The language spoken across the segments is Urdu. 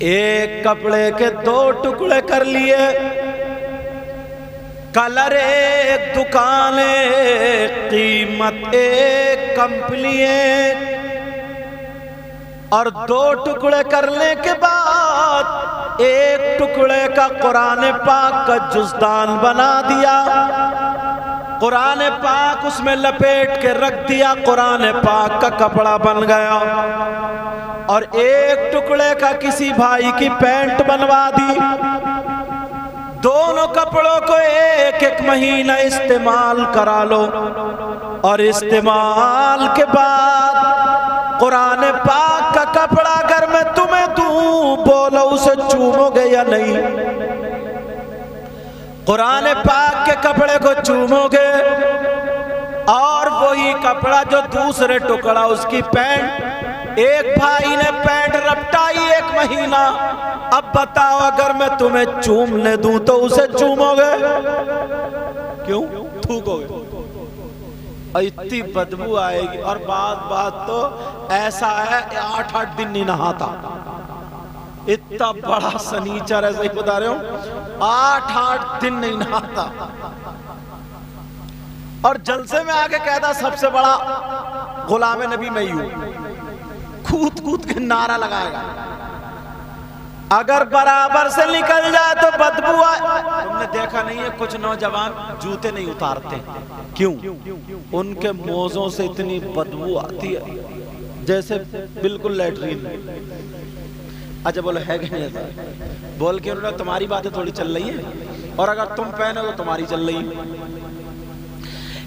ایک کپڑے کے دو ٹکڑے کر لیے، کلر ایک، دکان ایک، قیمت ایک، کمپنی ایک، اور دو ٹکڑے کرنے کے بعد ایک ٹکڑے کا قرآن پاک کا جزدان بنا دیا، قرآن پاک اس میں لپیٹ کے رکھ دیا، قرآن پاک کا کپڑا بن گیا، اور ایک ٹکڑے کا کسی بھائی کی پینٹ بنوا دی۔ دونوں کپڑوں کو ایک ایک مہینہ استعمال کرا لو، اور استعمال کے بعد قرآن پاک کا کپڑا اگر میں تمہیں دوں، بولو اسے چومو گے یا نہیں؟ قرآن پاک کے کپڑے کو چومو گے؟ اور وہی کپڑا جو دوسرے ٹکڑا اس کی پینٹ، ایک بھائی نے پینٹ رپٹائی ایک مہینہ، اب بتاؤ اگر میں تمہیں چومنے دوں تو اسے چومو گے؟ کیوں؟ تھوکو گے، اور اتنی بدبو آئے گی، اور بات تو ایسا ہے 8 دن نہیں نہاتا، اتنا بڑا سنیچر ہے، صحیح بتا رہے ہوں، 8 دن نہیں نہاتا، اور جلسے میں آگے کہتا سب سے بڑا غلام نبی میں ہوں، کود کے نعرہ لگائے گا، اگر برابر سے نکل جائے تو بدبو آئے۔ تم نے دیکھا نہیں ہے کچھ نوجوان جوتے نہیں اتارتے، کیوں؟ ان کے موزوں سے اتنی بدبو آتی ہے جیسے بالکل لیٹرین۔ اچھا بولو ہے کہ نہیں؟ بول کے انہوں نے تمہاری باتیں تھوڑی چل رہی ہیں، اور اگر تم پہنے تو تمہاری چل رہی ہے۔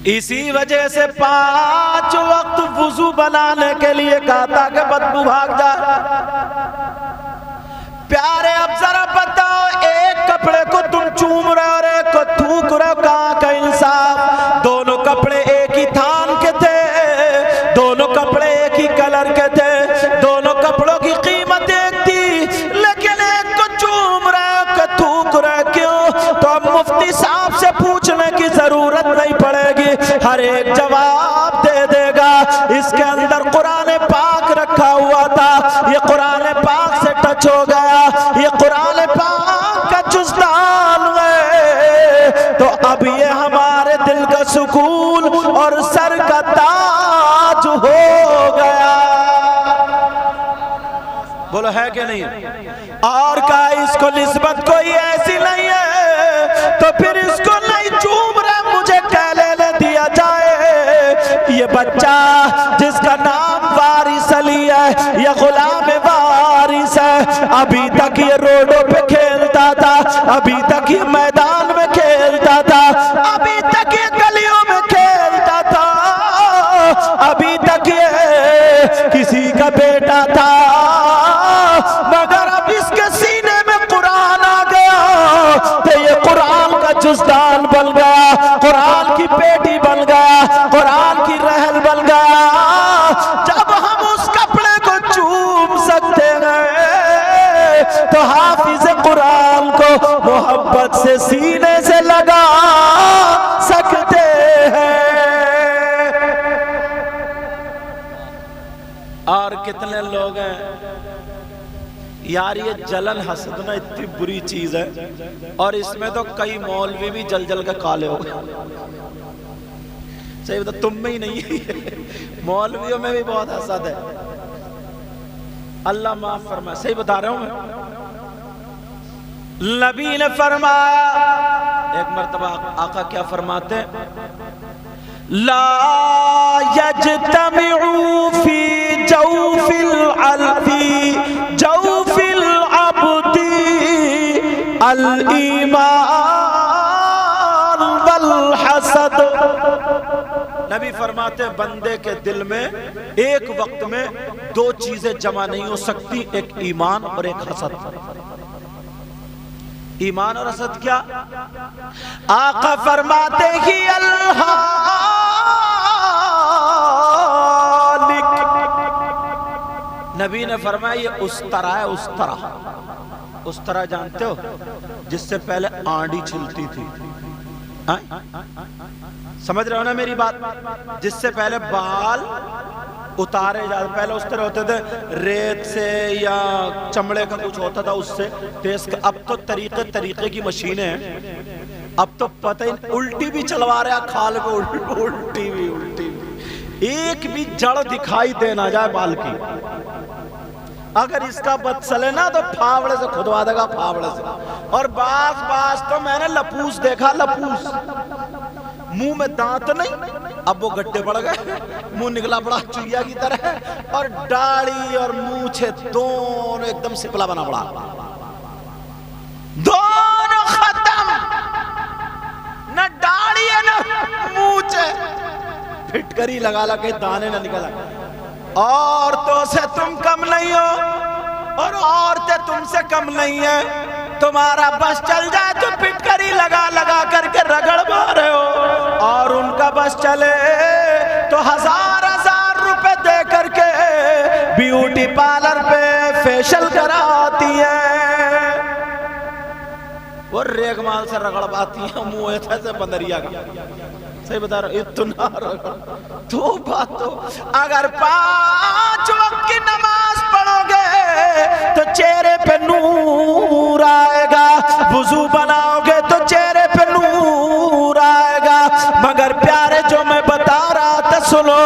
اسی وجہ سے 5 وقت وضو بنانے کے لیے کہا تھا کہ بدبو بھاگ جائے۔ پیارے اب ذرا بتاؤ، ایک کپڑے کو تم چوم رہے اور ایک کو تھوک رہے ہو، کہاں کا انصاف؟ دونوں کپڑے ایک ہی تھان کے تھے، دونوں کپڑے ایک ہی کلر کے تھے، دونوں کپڑوں کی قیمت ایک تھی، لیکن ایک کو چوم رہے ایک کو تھوک رہے، کیوں؟ تو اب مفتی صاحب سے پوچھنے کی ضرورت نہیں پڑے گی، ہر ایک جواب دے دے گا۔ اس کے اندر قرآن پاک رکھا ہوا تھا، یہ قرآن پاک سے ٹچ ہو گیا، یہ قرآن پاک کا جزدان ہے، تو اب یہ ہمارے دل کا سکون اور سر کا تاج ہو گیا۔ بولو ہے کہ نہیں؟ اور کہا اس کو نسبت کوئی ایسی نہیں ہے، تو پھر اس کو نہیں چوم رہے، مجھے کہلے دیا جائے۔ یہ بچہ جس کا نام وارث علی ہے، یہ غلام وارث ہے، ابھی تک یہ روڈوں پہ کھیلتا تھا، ابھی تک یہ میدان میں کھیلتا تھا، ابھی تک یہ گلیوں میں کھیلتا تھا، ابھی تک یہ کسی کا بیٹا تھا، مگر اب اس کے سینے میں قرآن آ گیا تو یہ قرآن کا جزدان بن گیا، قرآن کی پیٹی بن گیا، قرآن کی رحل بن گیا۔ جب ہم اس کپڑے کو چوم سکتے ہیں تو حافظ قرآن کو محبت سے سینے سے لگا سکتے ہیں۔ اور کتنے لوگ ہیں یار، یہ جلن حسد نا اتنی بری چیز ہے، اور اس میں تو کئی مولوی بھی جل جل کے کالے ہو گئے۔ صحیح بتا، تم میں ہی نہیں ہے، مولویوں میں بھی بہت حسد ہے، اللہ معاف فرمائے۔ صحیح بتا رہا ہوں میں؟ نبی نے فرمایا، ایک مرتبہ آقا کیا فرماتے ہیں؟ لا یجتمعوا فی جوف العبد الایمان والحسد۔ نبی فرماتے ہیں بندے کے دل میں ایک وقت میں 2 چیزیں جمع نہیں ہو سکتی، ایک ایمان اور ایک حسد۔ ایمان اور حسد کیا؟ آقا فرماتے ہی الہالک، نبی نے فرمایا یہ اس طرح ہے، اس طرح۔ اس طرح جانتے ہو جس سے پہلے آنڈی چھلتی تھی، سمجھ رہے ہو نا میری بات؟ جس سے پہلے بال اتارے جاتے. پہلے اس طرح ہوتے تھے ریت سے یا چمڑے کا کچھ ہوتا تھا اس سے تیز. اب تو طریقے کی مشینیں ہیں. اب تو پتہ ہی الٹی بھی چلوا رہے ہیں کھال پہ, الٹی بھی. ایک بھی جڑ دکھائی دے نہ جائے بال کی. اگر اس کا بد چلے نا تو پھاوڑے سے کھدوا دے گا, پھاوڑے سے. اور بعض تو میں نے لپوس دیکھا, لپوس منہ میں دانت نہیں, اب وہ گڈھے پڑ گئے, منہ نکلا پڑا چوہیا کی طرح, اور داڑھی اور مونچھیں دونوں ایک دم سپلا بنا پڑا, دونوں ختم, نہ داڑھی ہے نہ مونچھیں, پھٹکری لگا کے دانے نہ نکلا. عورتوں سے تم کم نہیں ہو اور عورتیں تم سے کم نہیں ہیں. تمہارا بس چل جائے تو پھٹکری لگا کر کے رگڑ مارے ہو, اور ان کا بس چلے تو ہزار روپے دے کر کے بیوٹی پارلر پہ فیشل کراتی ہیں. وہ ریگ مال سے رگڑ پاتی ہیں, منہ ایسے سے بندریا کا. صحیح بتا رہا ہوں, اتنا رگڑ. تو باتو اگر 5 وقت کی نماز پڑھو گے تو چہرے پہ نور آئے گا, وضو بناؤ گے تو چہرے پہ نور آئے گا. مگر پیارے جو میں بتا رہا تھا سنو,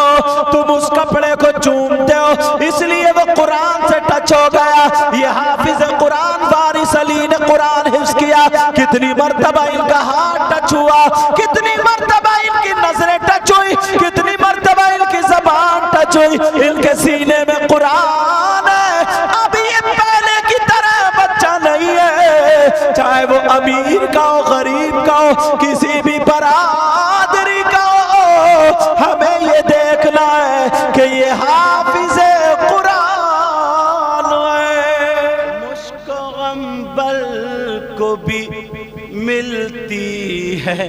تم اس کپڑے کو چومتے ہو اس لیے وہ قرآن سے ٹچ ہو گیا. یہ حافظ قرآن وارث علی نے قرآن حفظ کیا, کتنی مرتبہ ان کا ہاتھ ٹچ ہوا, کتنی مرتبہ ان کی نظریں ٹچ ہوئی, کتنی مرتبہ ان کی زبان ٹچ ہوئی. ان کے سینے میں قرآن ہے. اب یہ پہلے کی طرح بچہ نہیں ہے, چاہے وہ امیر کا ہو, غریب کا ہو, کسی بھی برادری کا ہو. ہمیں یہ دیکھنا ہے کہ یہ حافظ قرآن ہے. مشک و عنبر کو بھی ملتی ہے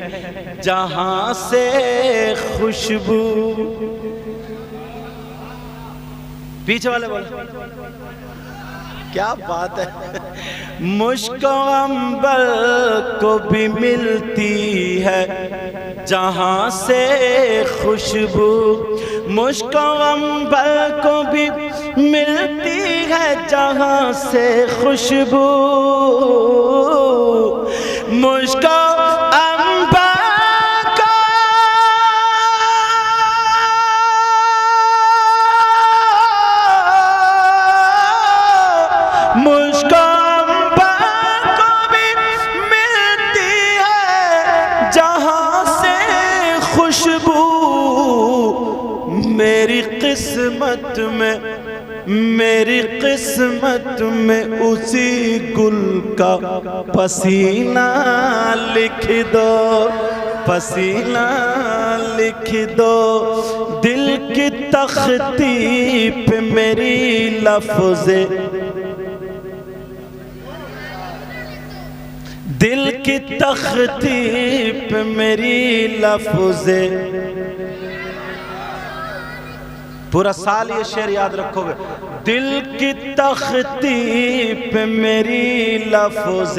جہاں سے خوشبو. پیچھے والے بولو کیا بات ہے. مشک و عنبر کو بھی ملتی ہے جہاں سے خوشبو, مشک و عنبر کو بھی ملتی ہے جہاں سے خوشبو. مشک و عنبر میری قسمت میں اسی گل کا پسینہ لکھ دو, پسینہ لکھ دو. دل کی تختی پہ میری لفظ, دل کی تختی پہ میری لفظ. پورا سال یہ شعر یاد رکھو گے. دل کی تختی پہ میری لفظ.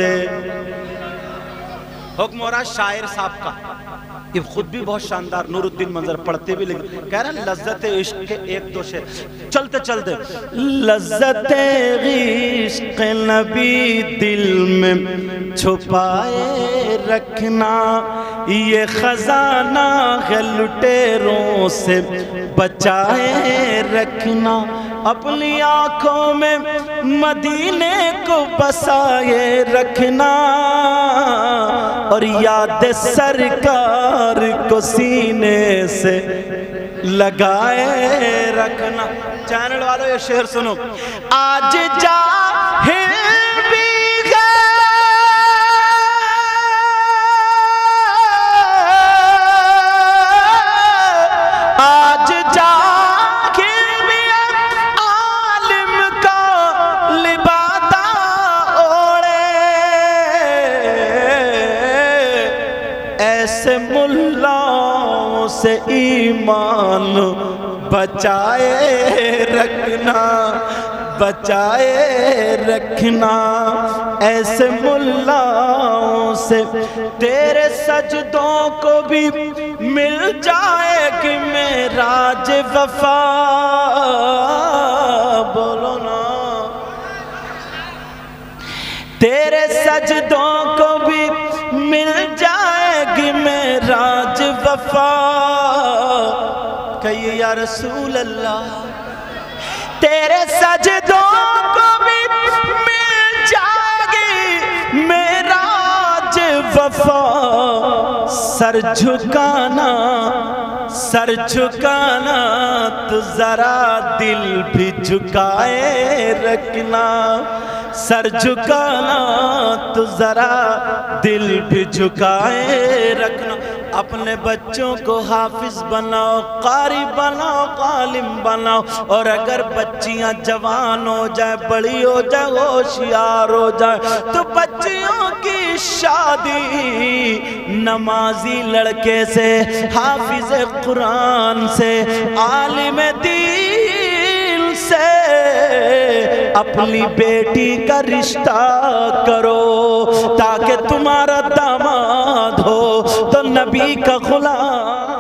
حکم ہو رہا شاعر صاحب کا, یہ خود بھی بہت شاندار, نور الدین منظر پڑھتے بھی لکھتے, کہہ رہا ہے لذت عشق کے 1-2 شعر چلتے چلتے. لذت عشق نبی دل میں چھپائے رکھنا, یہ خزانہ ہے لٹیروں سے بچائے رکھنا. اپنی آنکھوں میں مدینے کو بسائے رکھنا, اور یاد سرکار کو سینے سے لگائے رکھنا. چینل والوں یہ شعر سنو. آج جاہل بھی ملاؤں سے ایمان بچائے رکھنا, بچائے رکھنا ایسے ملاؤں سے، تیرے سجدوں کو بھی مل جائے گی معراج وفا، بولو نا، تیرے سجدوں کو بھی مل جائے گی معراج وفا، کہیے یا رسول اللہ، تیرے سجدوں کو بھی مل جائے گی معراج وفا، سر جھکانا تو ذرا دل بھی جھکائے رکھنا، سر جھکانا تو ذرا دل بھی جھکائے رکھنا، اپنے بچوں کو حافظ بناؤ، قاری بناؤ، عالم بناؤ، اور اگر بچیاں جوان ہو جائیں، بڑی ہو جائیں، ہوشیار ہو جائیں، تو بچیوں کی شادی نمازی لڑکے سے، حافظ قرآن سے، عالم دین سے اپنی بیٹی کا رشتہ کرو، تاکہ تمہارا داماد ہو تو نبی کا غلام